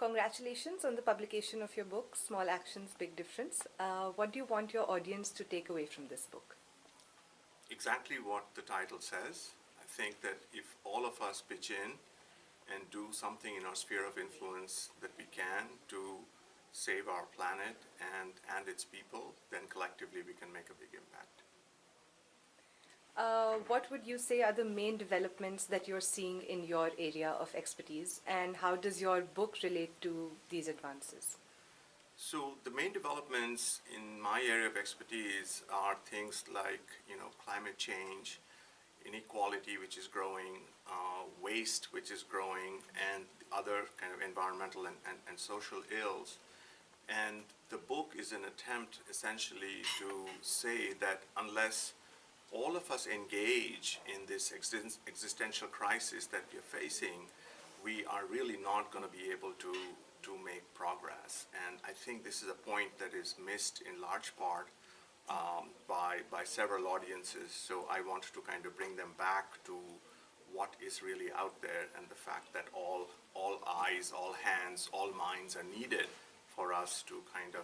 Congratulations on the publication of your book, Small Actions, Big Difference. What do you want your audience to take away from this book? Exactly what the title says. I think that if all of us pitch in and do something in our sphere of influence that we can to save our planet and its people, then collectively we can make a big impact. What would you say are the main developments that you're seeing in your area of expertise, and how does your book relate to these advances? So the main developments in my area of expertise are things like, climate change, inequality which is growing, waste which is growing, and other kind of environmental and social ills. And the book is an attempt essentially to say that unless all of us engage in this existential crisis that we are facing, we are really not going to be able to make progress. And I think this is a point that is missed in large part by several audiences. So I want to kind of bring them back to what is really out there, and the fact that all eyes, all hands, all minds are needed for us to kind of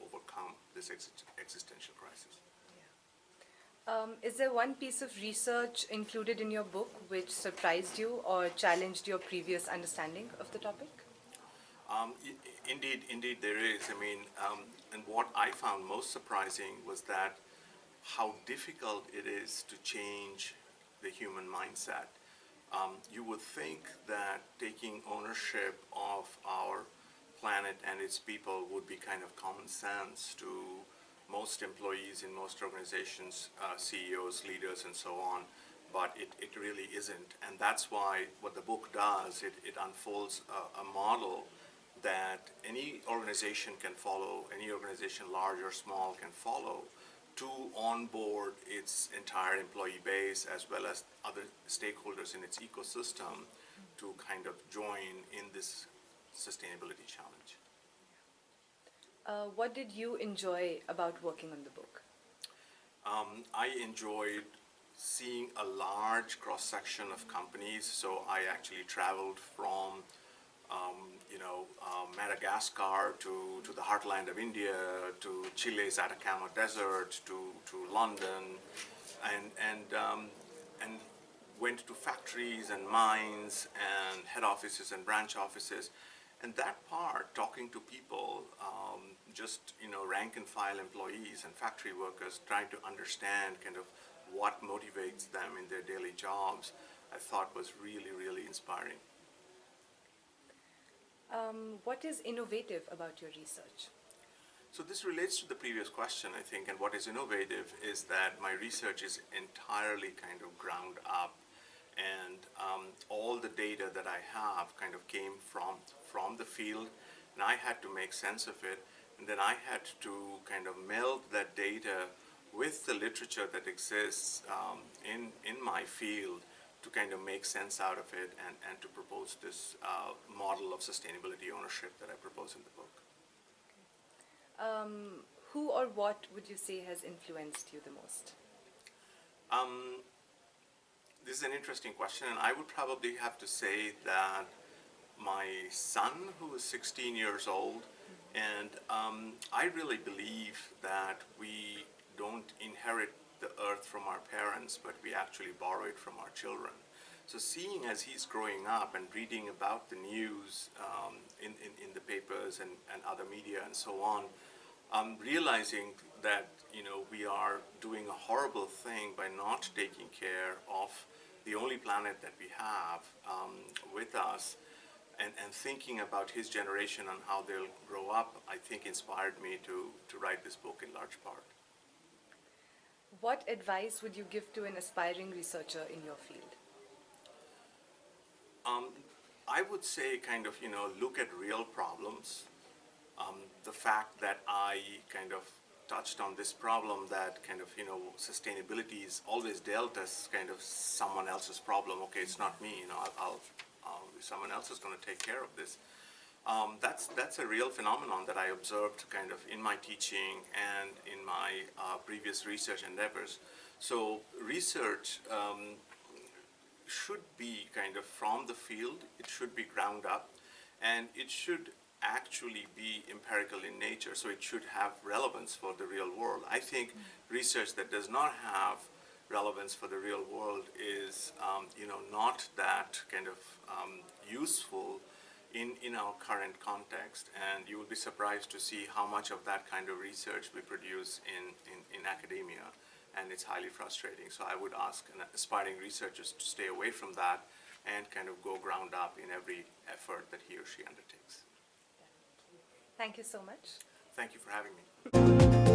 overcome this existential crisis. Is there one piece of research included in your book which surprised you or challenged your previous understanding of the topic? Indeed there is. And what I found most surprising was that how difficult it is to change the human mindset. You would think that taking ownership of our planet and its people would be kind of common sense to most employees in most organizations, CEOs, leaders, and so on, but it really isn't. And that's why what the book does, it unfolds a model that any organization can follow, any organization large or small can follow, to onboard its entire employee base as well as other stakeholders in its ecosystem to kind of join in this sustainability challenge. What did you enjoy about working on the book? I enjoyed seeing a large cross-section of companies. So I actually traveled from Madagascar to the heartland of India, to Chile's Atacama Desert, to London, and went to factories and mines and head offices and branch offices. And that part, talking to people, rank and file employees and factory workers, trying to understand kind of what motivates them in their daily jobs, I thought was really, really inspiring. What is innovative about your research? So this relates to the previous question, I think, and what is innovative is that my research is entirely kind of ground up, and all the data that I have kind of came from the field, and I had to make sense of it, and then I had to kind of meld that data with the literature that exists in my field to kind of make sense out of it and to propose this model of sustainability ownership that I propose in the book. Who or what would you say has influenced you the most? This is an interesting question, and I would probably have to say that my son, who is 16 years old, and I really believe that we don't inherit the earth from our parents, but we actually borrow it from our children. So seeing as he's growing up and reading about the news in the papers and other media and so on, I'm realizing that we are doing a horrible thing by not taking care of the only planet that we have with us, and thinking about his generation and how they'll grow up, I think inspired me to write this book in large part. What advice would you give to an aspiring researcher in your field? I would say kind of, look at real problems. The fact that I kind of touched on this problem that kind of, sustainability is always dealt as kind of someone else's problem. Okay, it's not me, someone else is going to take care of this. That's a real phenomenon that I observed kind of in my teaching and in my previous research endeavors. So research should be kind of from the field. It should be ground up, and it should actually be empirical in nature, so it should have relevance for the real world. I think research that does not have relevance for the real world is, not that kind of useful in our current context, and you will be surprised to see how much of that kind of research we produce in academia, and it's highly frustrating. So I would ask aspiring researchers to stay away from that and kind of go ground up in every effort that he or she undertakes. Thank you so much. Thank you for having me.